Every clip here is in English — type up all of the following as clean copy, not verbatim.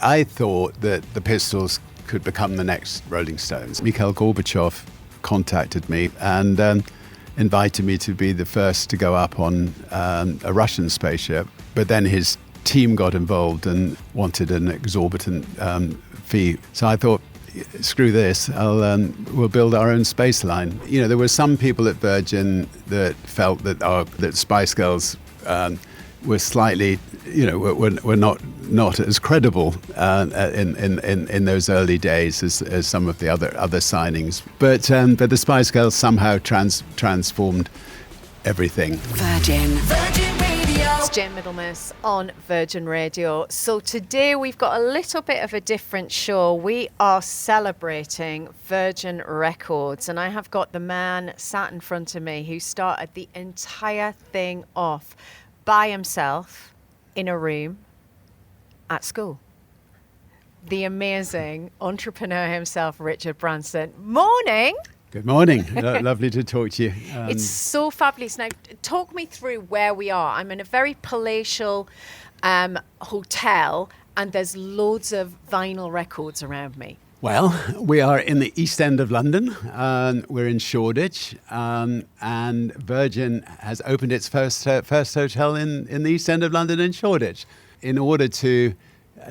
I thought that the Pistols could become the next Rolling Stones. Mikhail Gorbachev contacted me and invited me to be the first to go up on a Russian spaceship. But then his team got involved and wanted an exorbitant fee. So I thought, screw this, we'll build our own space line. You know, there were some people at Virgin that felt that Spice Girls were slightly, were not as credible in those early days as some of the other signings. But the Spice Girls somehow transformed everything. Virgin Radio. It's Jayne Middlemiss on Virgin Radio. So today we've got a little bit of a different show. We are celebrating Virgin Records, and I have got the man sat in front of me who started the entire thing off by himself in a room at school. The amazing entrepreneur himself, Richard Branson. Morning. Good morning. Lovely to talk to you. It's so fabulous. Now, talk me through where we are. I'm in a very palatial hotel, and there's loads of vinyl records around me. Well, we are in the East End of London. We're in Shoreditch, and Virgin has opened its first hotel in the East End of London in Shoreditch. In order to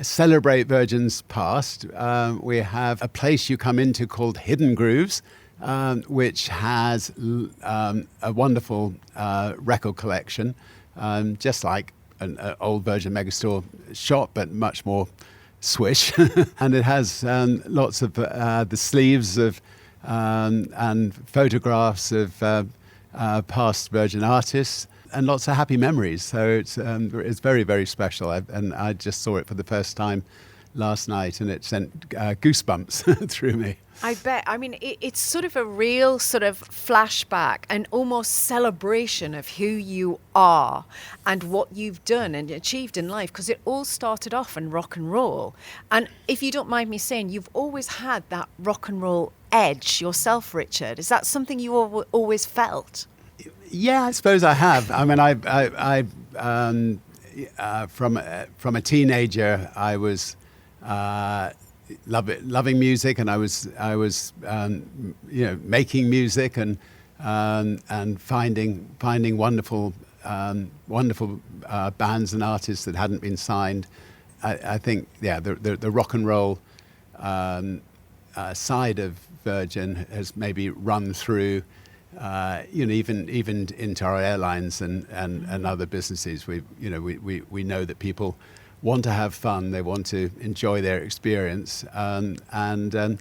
celebrate Virgin's past, we have a place you come into called Hidden Grooves, which has a wonderful record collection, just like an old Virgin Megastore shop, but much more swish. And it has lots of the sleeves of and photographs of past Virgin artists, and lots of happy memories. So it's very, very special. And I just saw it for the first time last night, and it sent goosebumps through me. I bet. I mean, it's sort of a real sort of flashback and almost celebration of who you are and what you've done and achieved in life, because it all started off in rock and roll. And if you don't mind me saying, you've always had that rock and roll edge yourself, Richard. Is that something you always felt? Yeah, I suppose I have. I mean, from a teenager, I was loving music, and I was making music and finding wonderful bands and artists that hadn't been signed. I think the rock and roll side of Virgin has maybe run through even into our airlines and other businesses. We know that people want to have fun, they want to enjoy their experience, and our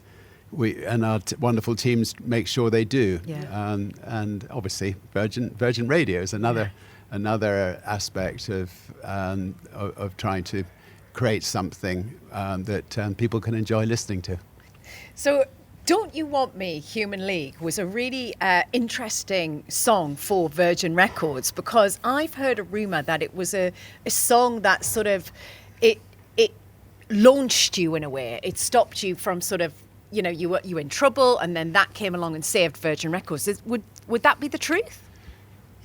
wonderful teams make sure they do. Yeah. And obviously, Virgin Radio is another aspect of trying to create something that people can enjoy listening to. So, Don't You Want Me, Human League, was a really interesting song for Virgin Records, because I've heard a rumour that it was a song that sort of, it launched you in a way. It stopped you from sort of, you were in trouble, and then that came along and saved Virgin Records. Would that be the truth?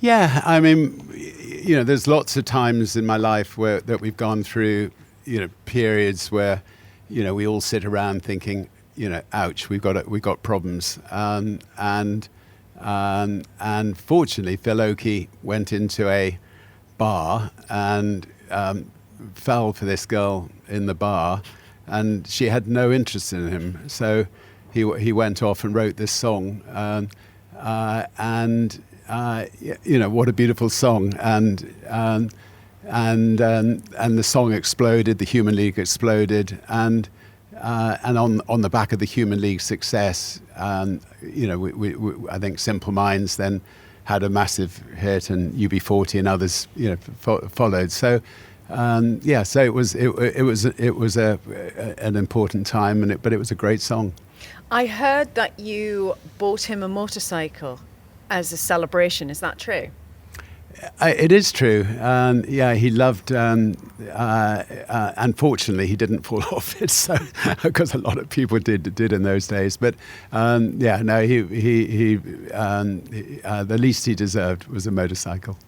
Yeah, I mean, there's lots of times in my life that we've gone through, periods where, we all sit around thinking, ouch, we've got problems. And fortunately, Phil Oakey went into a bar and fell for this girl in the bar, and she had no interest in him. So he went off and wrote this song, what a beautiful song. And the song exploded, the Human League exploded, and on the back of the Human League success, I think Simple Minds then had a massive hit, and UB40 and others, followed. So, so it was an important time, but it was a great song. I heard that you bought him a motorcycle as a celebration. Is that true? It is true. He loved. Unfortunately, he didn't fall off it, so because a lot of people did in those days. But he the least he deserved was a motorcycle.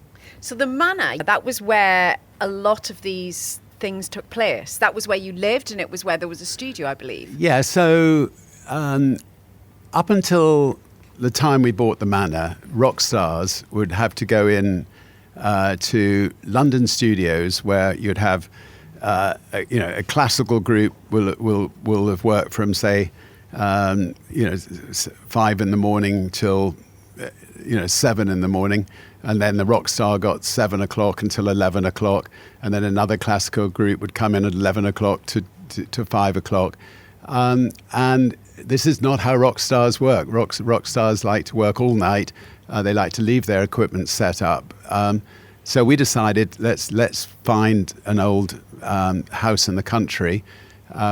So the manor, that was where a lot of these things took place. That was where you lived, and it was where there was a studio, I believe. Yeah, so up until the time we bought the manor, rock stars would have to go in to London studios where you'd have, a classical group will have worked from, say, 5 in the morning till 7 in the morning, and then the rock star got 7 o'clock until 11 o'clock, and then another classical group would come in at 11 o'clock to 5 o'clock, and this is not how rock stars work. Rock stars like to work all night. They like to leave their equipment set up. So we decided let's find an old house in the country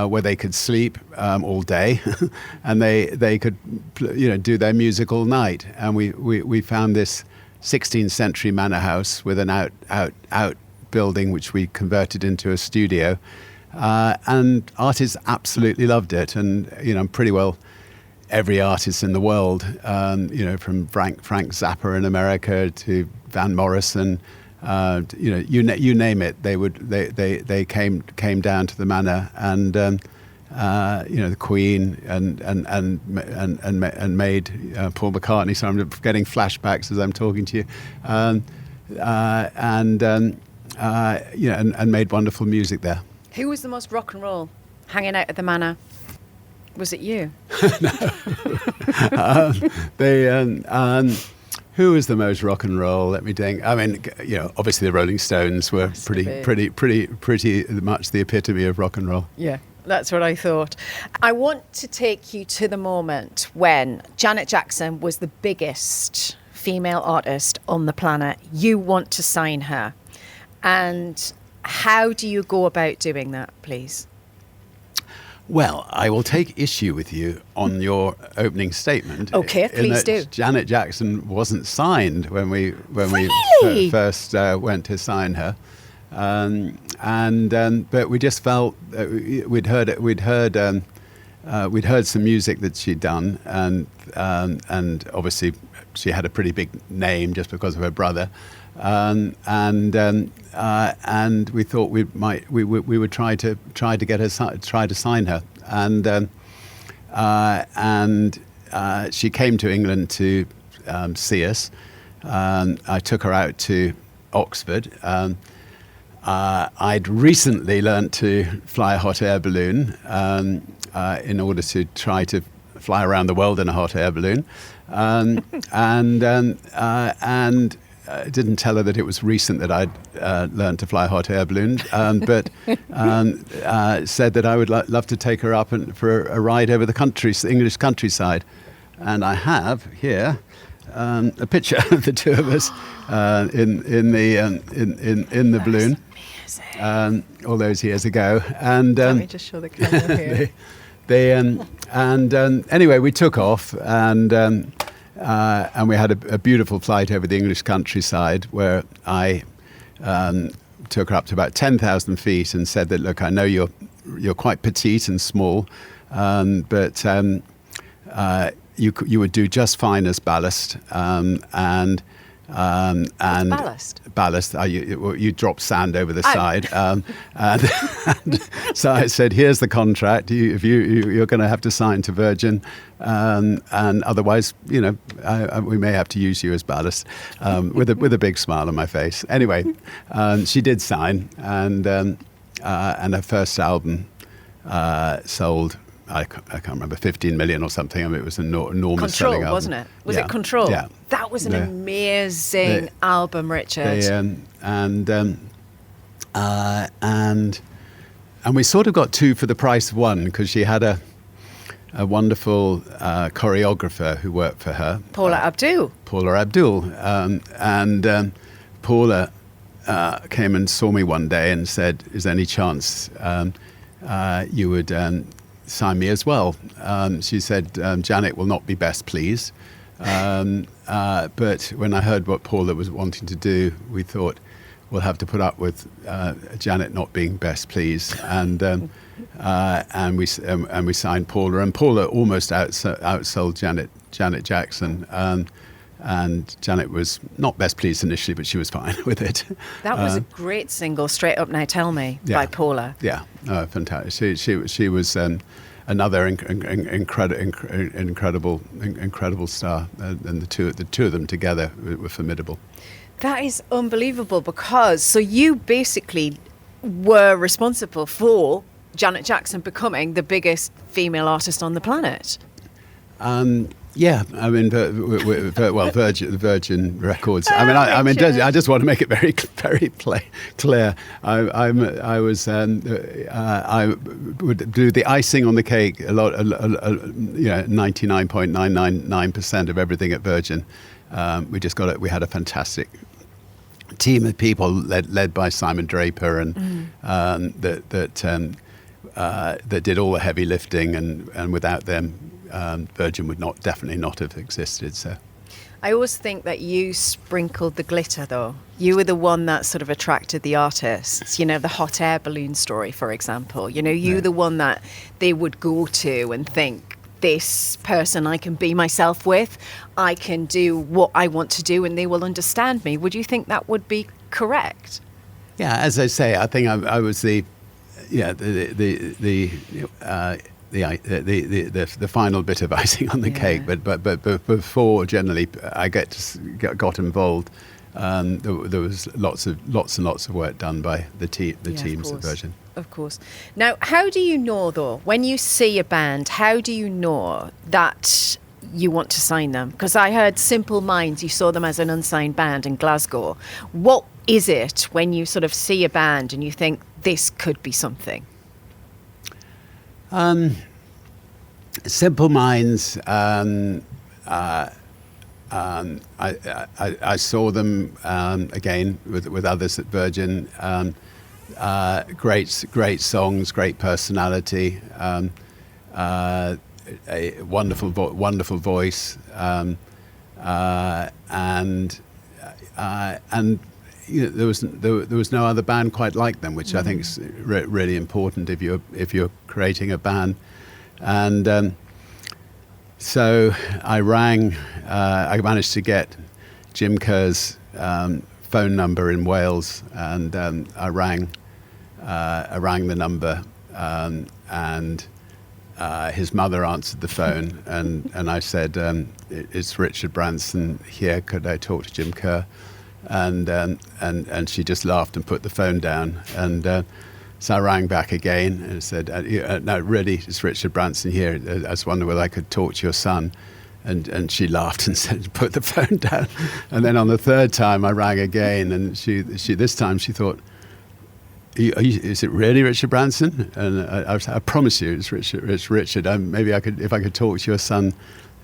where they could sleep all day, and they could do their music all night. And we found this 16th century manor house with an out building which we converted into a studio, and artists absolutely loved it. And pretty well every artist in the world, from Frank Zappa in America to Van Morrison. You name it, they came down to the manor, and the Queen and made Paul McCartney. So I'm getting flashbacks as I'm talking to you, and made wonderful music there. Who was the most rock and roll hanging out at the manor? Was it you? Who was the most rock and roll? Let me think. I mean, obviously the Rolling Stones were pretty much the epitome of rock and roll. Yeah, that's what I thought. I want to take you to the moment when Janet Jackson was the biggest female artist on the planet. You want to sign her. And how do you go about doing that, please? Well, I will take issue with you on your opening statement. Okay, please do. Janet Jackson wasn't signed when we Really? First went to sign her, but we just felt we'd heard some music that she'd done, and obviously she had a pretty big name just because of her brother. And we thought we would try to get her try to sign her, and she came to England to see us. I took her out to Oxford. I'd recently learnt to fly a hot air balloon in order to try to fly around the world in a hot air balloon, didn't tell her that it was recent that I'd learned to fly a hot air balloon, but said that I would love to take her up for a ride over the English countryside. And I have here a picture of the two of us in the balloon, all those years ago. And let me just show the camera here. Anyway, we took off, and we had a beautiful flight over the English countryside, where I took her up to about 10,000 feet and said that, look, I know you're quite petite and small, but you would do just fine as ballast. What's ballast? Ballast. You drop sand over the side. And so I said, here's the contract. You're going to have to sign to Virgin, and otherwise, we may have to use you as ballast, with a big smile on my face. Anyway, she did sign, and her first album sold, I can't remember, 15 million or something. I mean, it was an enormous selling album. Wasn't it? Was it Control? Yeah. That was an amazing album, Richard. And we sort of got two for the price of one, because she had a wonderful choreographer who worked for her. Paula Abdul. And Paula came and saw me one day and said, is there any chance you would sign me as well? She said, Janet will not be best pleased. But when I heard what Paula was wanting to do, we thought we'll have to put up with Janet not being best pleased, and we signed Paula, and Paula almost outsold Janet Jackson, And Janet was not best pleased initially, but she was fine with it. That was a great single, Straight Up Now Tell Me, by Paula. Yeah, fantastic. She was another incredible star, and the two of them together were formidable. That is unbelievable, because so you basically were responsible for Janet Jackson becoming the biggest female artist on the planet. Yeah, I mean, Virgin Records. I just want to make it very clear. I would do the icing on the cake. 99.999% of everything at Virgin. We just got it. We had a fantastic team of people led by Simon Draper, and that did all the heavy lifting, and without them, Virgin would definitely not have existed. So, I always think that you sprinkled the glitter, though. You were the one that sort of attracted the artists. You know, the hot air balloon story, for example. You know, you were the one that they would go to and think, this person I can be myself with. I can do what I want to do, and they will understand me. Would you think that would be correct? Yeah, as I say, I think I was the final bit of icing on the cake, but before generally I got involved, there was lots and lots of work done by the teams at Virgin. Of course. Now, how do you know, though, when you see a band, how do you know that you want to sign them? Because I heard Simple Minds, you saw them as an unsigned band in Glasgow. What is it when you sort of see a band and you think this could be something? Simple Minds, I saw them again with others at Virgin. Great songs, great personality, a wonderful voice, and you know, there was no other band quite like them, which I think is really important if you're creating a band. And so I rang. I managed to get Jim Kerr's phone number in Wales, and I rang the number, and his mother answered the phone, and I said, "It's Richard Branson here. Could I talk to Jim Kerr?" And she just laughed and put the phone down, and so I rang back again and said, "No, really, it's Richard Branson here. I was wondering whether I could talk to your son." And she laughed and said, "Put the phone down." And then on the third time I rang again, and she this time she thought, "Is it really Richard Branson?" And I promise you, it's Richard. It's Richard. Maybe if I could talk to your son,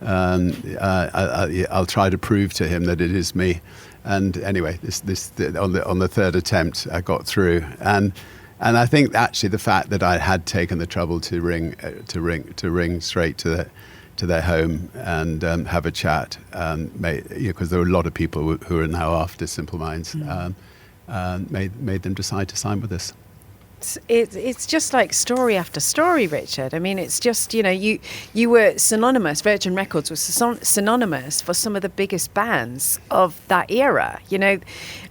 I'll try to prove to him that it is me. And anyway, on the third attempt, I got through. And I think actually the fact that I had taken the trouble to ring straight to their home and have a chat, because there were a lot of people who are now after Simple Minds, made them decide to sign with us. It's just like story after story, Richard. I mean, it's just, you know, you were synonymous, Virgin Records was synonymous for some of the biggest bands of that era, you know.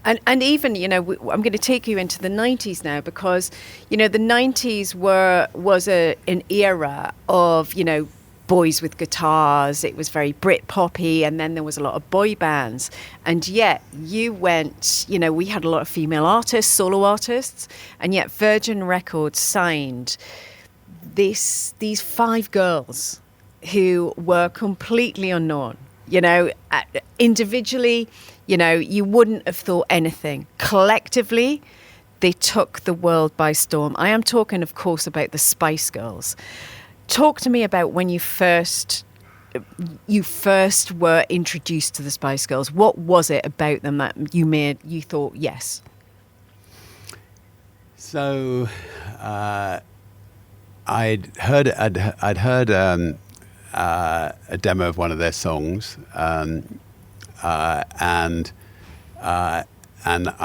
And even, you know, I'm going to take you into the 90s now, because, you know, the 90s was an era of, you know, boys with guitars. It was very Brit-poppy, and then there was a lot of boy bands. And yet you went, you know, we had a lot of female artists, solo artists, and yet Virgin Records signed these 5 girls who were completely unknown. You know, individually, you know, you wouldn't have thought anything. Collectively, they took the world by storm. I am talking, of course, about the Spice Girls. Talk to me about when you first were introduced to the Spice Girls. What was it about them that you thought yes? So I'd heard a demo of one of their songs, and I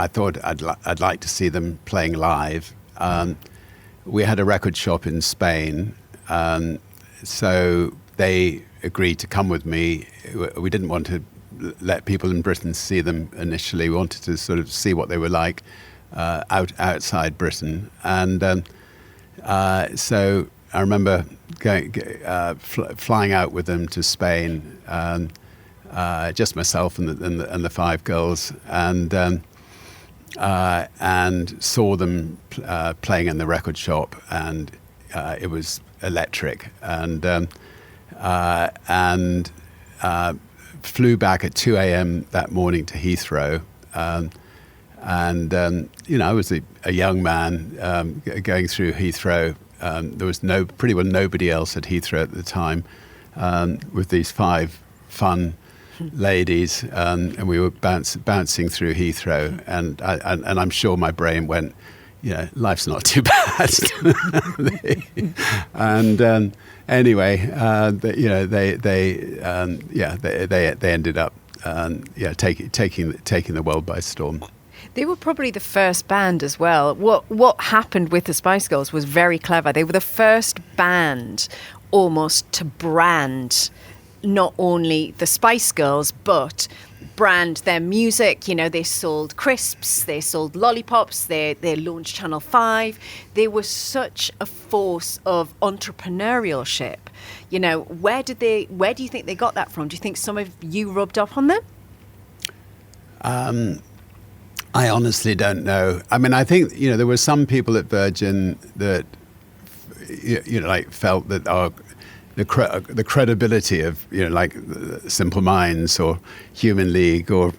thought I'd like to see them playing live. We had a record shop in Spain. So they agreed to come with me. We didn't want to let people in Britain see them initially. We wanted to sort of see what they were like outside Britain. And so I remember flying out with them to Spain, just myself and the five girls, and saw them playing in the record shop, and it was electric. And flew back at 2 a.m. that morning to Heathrow. I was a young man going through Heathrow. There was pretty well nobody else at Heathrow at the time, with these five fun ladies, and we were bouncing through Heathrow, and I'm sure my brain went, life's not too bad. And anyway, they ended up taking the world by storm. They were probably the first band as well. What happened with the Spice Girls was very clever. They were the first band almost to brand not only the Spice Girls, but brand their music. They sold crisps, they sold lollipops, they launched Channel 5. They were such a force of entrepreneurship. Where do you think they got that from? Do you think some of you rubbed off on them? I honestly don't know. I mean, I think, there were some people at Virgin that, felt that the credibility of, Simple Minds or Human League or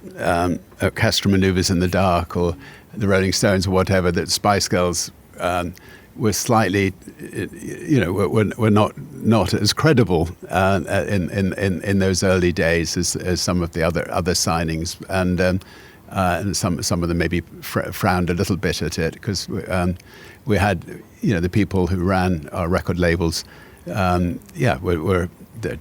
Orchestral Manoeuvres in the Dark or the Rolling Stones or whatever, that Spice Girls were slightly, were not as credible in those early days as some of the other signings, and some of them maybe frowned a little bit at it, because we had the people who ran our record labels, were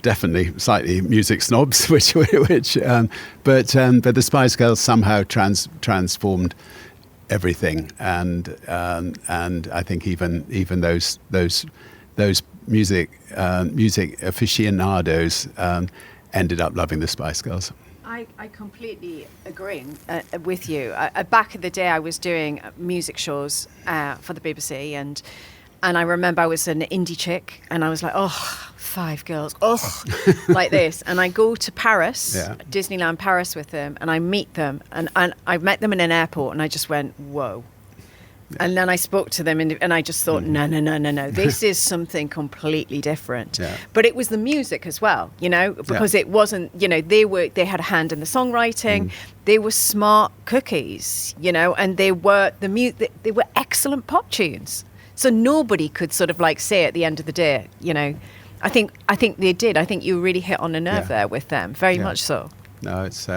definitely slightly music snobs, but the Spice Girls somehow transformed everything, and I think even those music aficionados ended up loving the Spice Girls. I completely agree with you. Back in the day, I was doing music shows for the BBC, and I remember I was an indie chick, and I was like, five girls, like this. And I go to Paris, Disneyland Paris with them, and I meet them, and I met them in an airport, and I just went, whoa. And then I spoke to them, and I just thought, no, this is something completely different. Yeah. But it was the music as well, because it wasn't, they had a hand in the songwriting. They were smart cookies, and they were they were excellent pop tunes. So nobody could sort of say at the end of the day, I think they did. I think you really hit on a nerve there with them, very much so. No, it's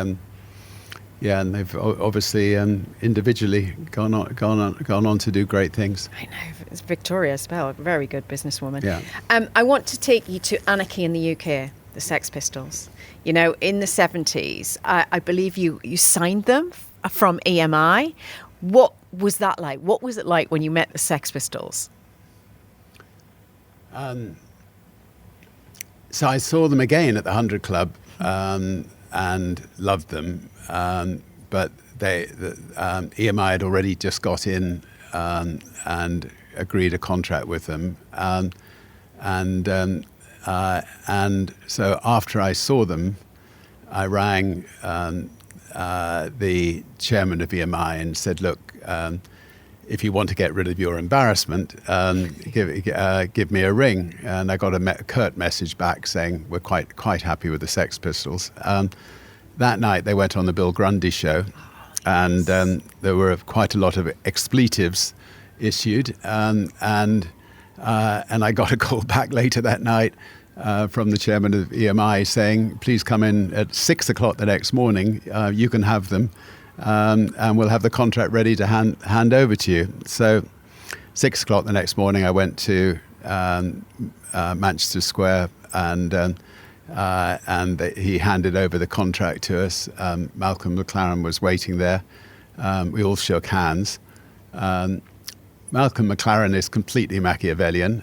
and they've obviously individually gone on to do great things. I know. It's Victoria Spell, a very good businesswoman. Yeah. I want to take you to Anarchy in the UK, the Sex Pistols. In the 70s, I believe you signed them from EMI. What was that like? What was it like when you met the Sex Pistols? So I saw them again at the 100 Club and loved them. But EMI had already just got in and agreed a contract with them. And so after I saw them, I rang the chairman of EMI and said, look, if you want to get rid of your embarrassment, give me a ring. And I got a curt message back saying, we're quite happy with the Sex Pistols. That night they went on the Bill Grundy show, and there were quite a lot of expletives issued, and I got a call back later that night from the chairman of EMI saying, please come in at 6 o'clock the next morning, you can have them, and we'll have the contract ready to hand over to you. So 6 o'clock the next morning I went to Manchester Square, and he handed over the contract to us. Malcolm McLaren was waiting there. We all shook hands. Malcolm McLaren is completely Machiavellian.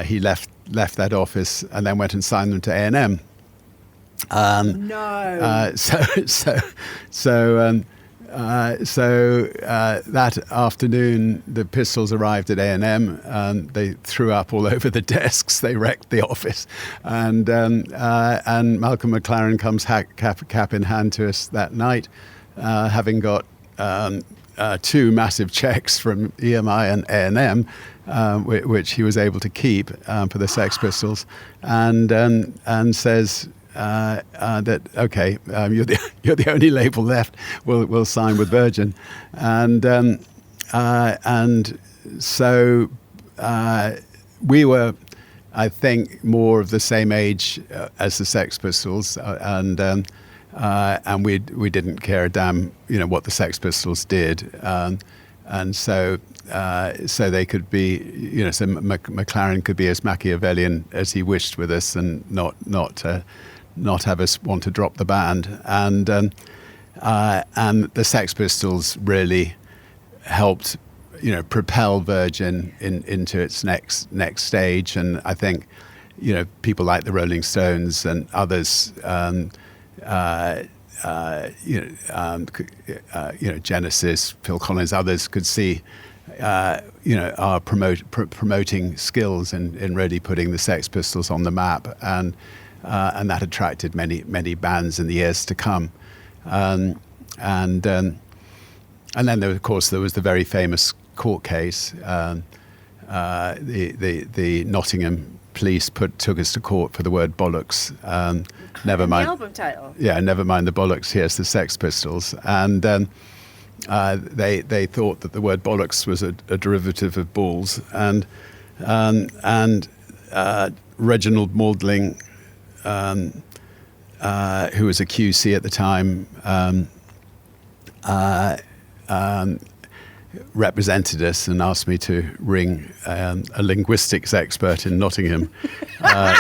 He left that office and then went and signed them to A&M. No. That afternoon, the Pistols arrived at A&M. They threw up all over the desks. They wrecked the office, and Malcolm McLaren comes cap in hand to us that night, having got 2 massive checks from EMI and A&M, which he was able to keep for the Sex Pistols, and says. That okay, you're the only label left. We'll sign with Virgin, and so we were, I think, more of the same age as the Sex Pistols, and we didn't care a damn, what the Sex Pistols did, and so they could be, so McLaren could be as Machiavellian as he wished with us, and not have us want to drop the band, and the Sex Pistols really helped, propel Virgin into its next stage. And I think, people like the Rolling Stones and others, Genesis, Phil Collins, others could see, our promoting skills in really putting the Sex Pistols on the map, and that attracted many bands in the years to come, and then there, of course, there was the very famous court case. The Nottingham police took us to court for the word bollocks. Never mind the album title. Yeah, never mind the bollocks. Here's the Sex Pistols, and they thought that the word bollocks was a derivative of balls, and Reginald Maudling, who was a QC at the time, represented us and asked me to ring a linguistics expert in Nottingham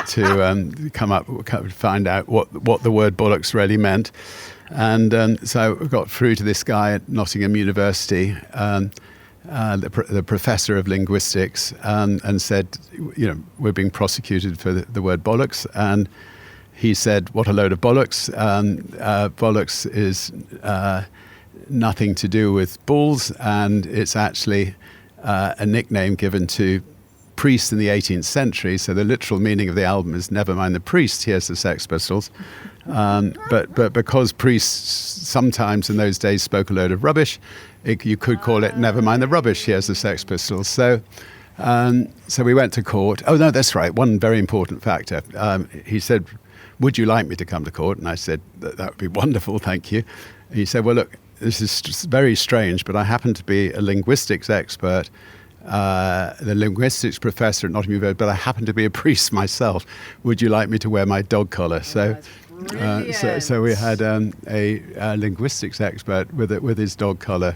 to find out what the word bollocks really meant. And so we got through to this guy at Nottingham University, the professor of linguistics, and said, we're being prosecuted for the word bollocks. And he said, what a load of bollocks. Bollocks is nothing to do with balls, and it's actually a nickname given to priests in the 18th century. So the literal meaning of the album is never mind the priest, here's the Sex Pistols. But because priests sometimes in those days spoke a load of rubbish, you could call it never mind the rubbish, here's the Sex Pistols. So we went to court. Oh no, that's right, one very important factor. He said, would you like me to come to court? And I said, that would be wonderful, thank you. And he said, well, look, this is just very strange, but I happen to be a linguistics expert, the linguistics professor at Nottingham University, but I happen to be a priest myself. Would you like me to wear my dog collar? So we had a linguistics expert with his dog collar,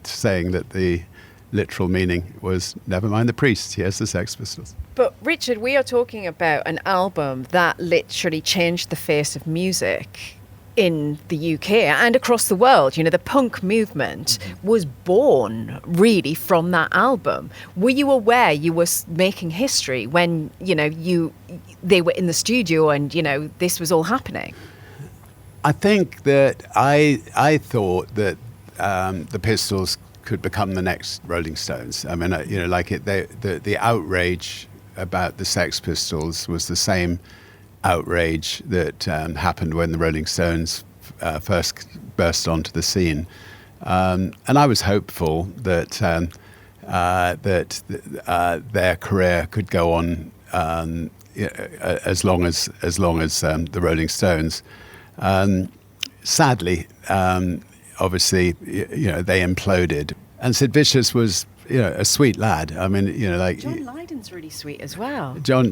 saying that the literal meaning was never mind the priest, here's the Sex Pistols. But Richard, we are talking about an album that literally changed the face of music in the UK and across the world. The punk movement was born really from that album. Were you aware you were making history when, they were in the studio and, this was all happening? I think that I thought that the Pistols could become the next Rolling Stones. I mean, the outrage about the Sex Pistols was the same outrage that happened when the Rolling Stones first burst onto the scene, and I was hopeful that their career could go on as long as the Rolling Stones. Sadly, obviously, they imploded, and Sid Vicious was a sweet lad. I mean, John Lydon's really sweet as well. John,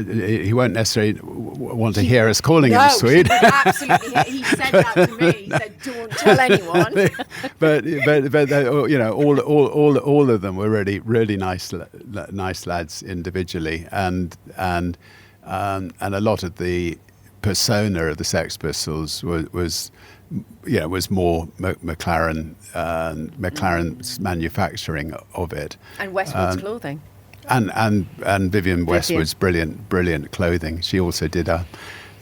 he won't necessarily want to hear us calling him sweet. No, absolutely. He said that to me. He said, "Don't tell anyone." but all of them were really nice lads individually, and a lot of the persona of the Sex Pistols was more McLaren's manufacturing of it, and Westwood's clothing, and Vivienne Westwood's brilliant clothing. She also did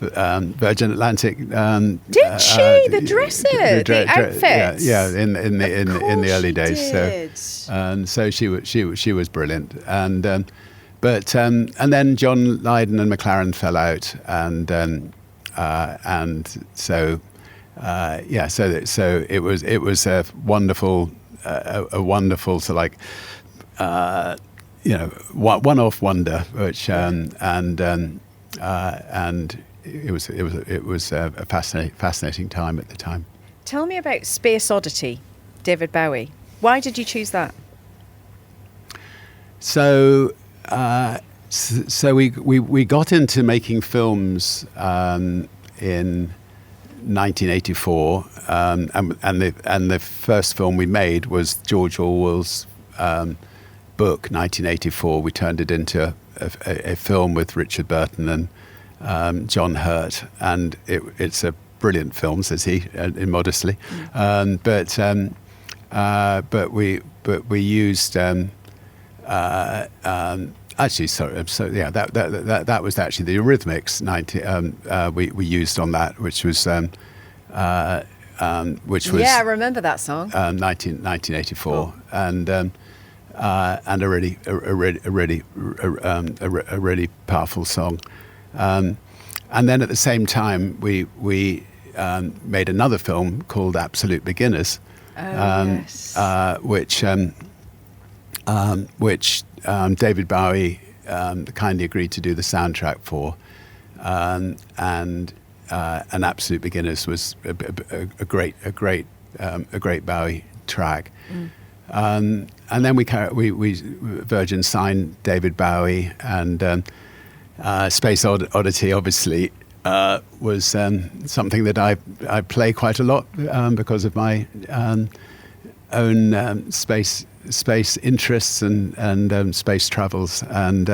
Virgin Atlantic. Did she? The dresser, the outfits. Yeah, in the early days. Did. So she was brilliant, and then John Lydon and McLaren fell out, and so it was a wonderful sort of like one-off wonder, which and it was a fascinating time at the time. Tell me about Space Oddity, David Bowie. Why did you choose that? So we got into making films in 1984, and the first film we made was George Orwell's book, 1984. We turned it into a film with Richard Burton and John Hurt, and it's a brilliant film, says he, immodestly. But we used actually, sorry. So yeah, that was actually the Eurythmics. We used on that, which was yeah, I remember that song. 1984, and a really powerful song. And then at the same time, we made another film called Absolute Beginners, yes. which David Bowie kindly agreed to do the soundtrack for, and Absolute Beginners was a great Bowie track. And then we Virgin signed David Bowie, and Space Oddity obviously was something that I play quite a lot because of my own space interests and space travels, and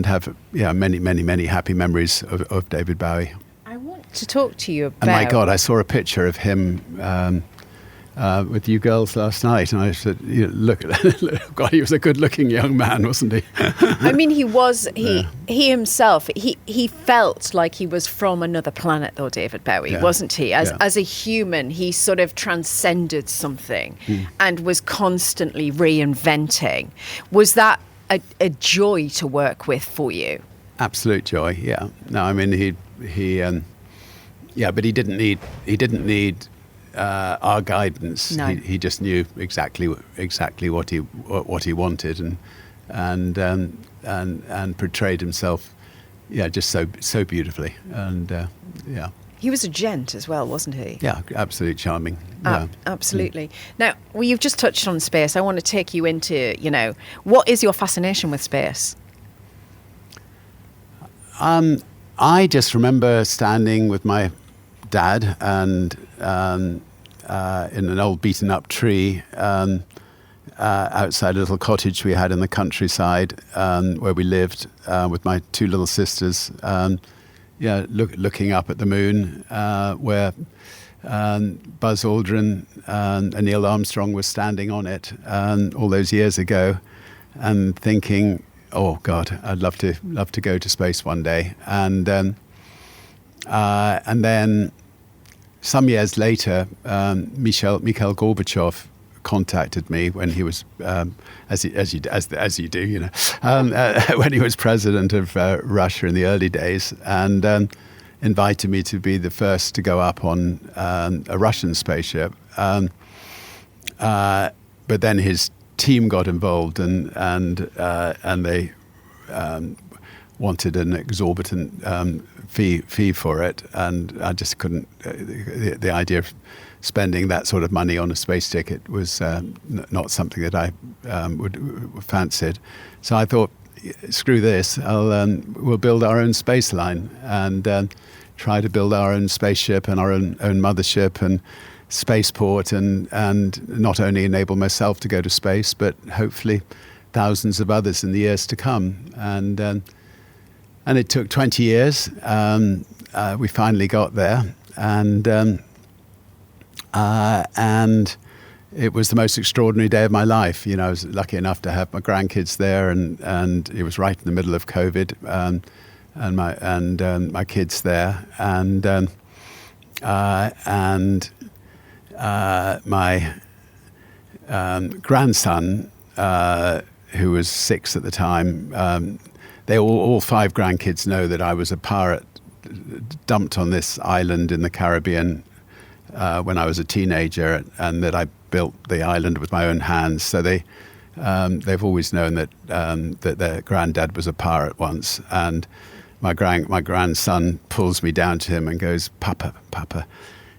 have many happy memories of David Bowie. I want to talk to you about. And my God, I saw a picture of him with you girls last night, and I said, "Look, God, he was a good-looking young man, wasn't he?" I mean, he was. He himself. He felt like he was from another planet, though. David Bowie, wasn't he? As a human, he sort of transcended something, and was constantly reinventing. Was that a joy to work with for you? Absolute joy. Yeah. No, I mean he but he didn't need our guidance. No. He just knew exactly what he wanted, and portrayed himself, just so beautifully, and He was a gent as well, wasn't he? Yeah, absolutely charming. Absolutely. Now, you've just touched on space. I want to take you into, what is your fascination with space? I just remember standing with my dad and in an old beaten-up tree outside a little cottage we had in the countryside where we lived with my two little sisters. Looking up at the moon, where Buzz Aldrin and Neil Armstrong were standing on it all those years ago, and thinking, "Oh God, I'd love to go to space one day." And then some years later, Mikhail Gorbachev contacted me when he was, as you do, when he was president of Russia in the early days, and invited me to be the first to go up on a Russian spaceship. But then his team got involved, and they wanted an exorbitant fee for it, and I just couldn't. The idea of spending that sort of money on a space ticket was not something that I would fancied. So I thought, screw this. We'll build our own space line and try to build our own spaceship and our own mothership and spaceport, and not only enable myself to go to space, but hopefully thousands of others in the years to come. And it took 20 years. We finally got there, and it was the most extraordinary day of my life. I was lucky enough to have my grandkids there, and it was right in the middle of COVID. my kids there, and my grandson, who was 6 at the time. They all 5 grandkids know that I was a pirate dumped on this island in the Caribbean when I was a teenager, and that I built the island with my own hands. So they've always known that their granddad was a pirate once. And my grandson pulls me down to him and goes, Papa,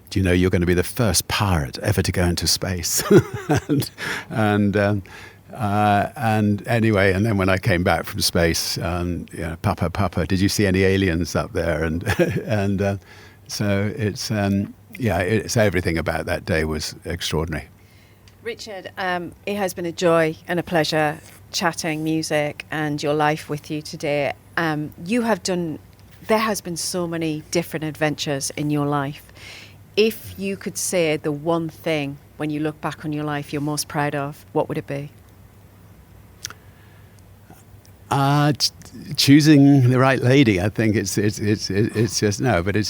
do you know you're going to be the first pirate ever to go into space? And anyway, and then when I came back from space, Papa, did you see any aliens up there? And so it's everything about that day was extraordinary. Richard, it has been a joy and a pleasure chatting music and your life with you today. There has been so many different adventures in your life. If you could say the one thing when you look back on your life you're most proud of, what would it be? Choosing the right lady. I think it's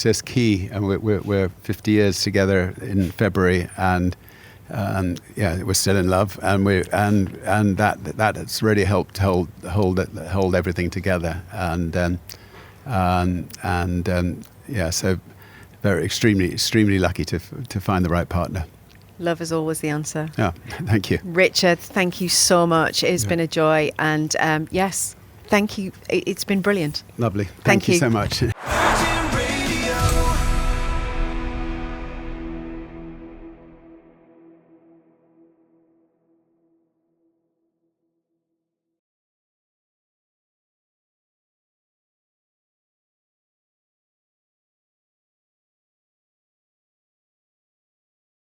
just key. And we're 50 years together in February, and we're still in love, and that has really helped hold everything together. So very extremely lucky to find the right partner. Love is always the answer. Yeah, thank you. Richard, thank you so much. It's been a joy. And yes, thank you. It's been brilliant. Lovely. Thank you so much.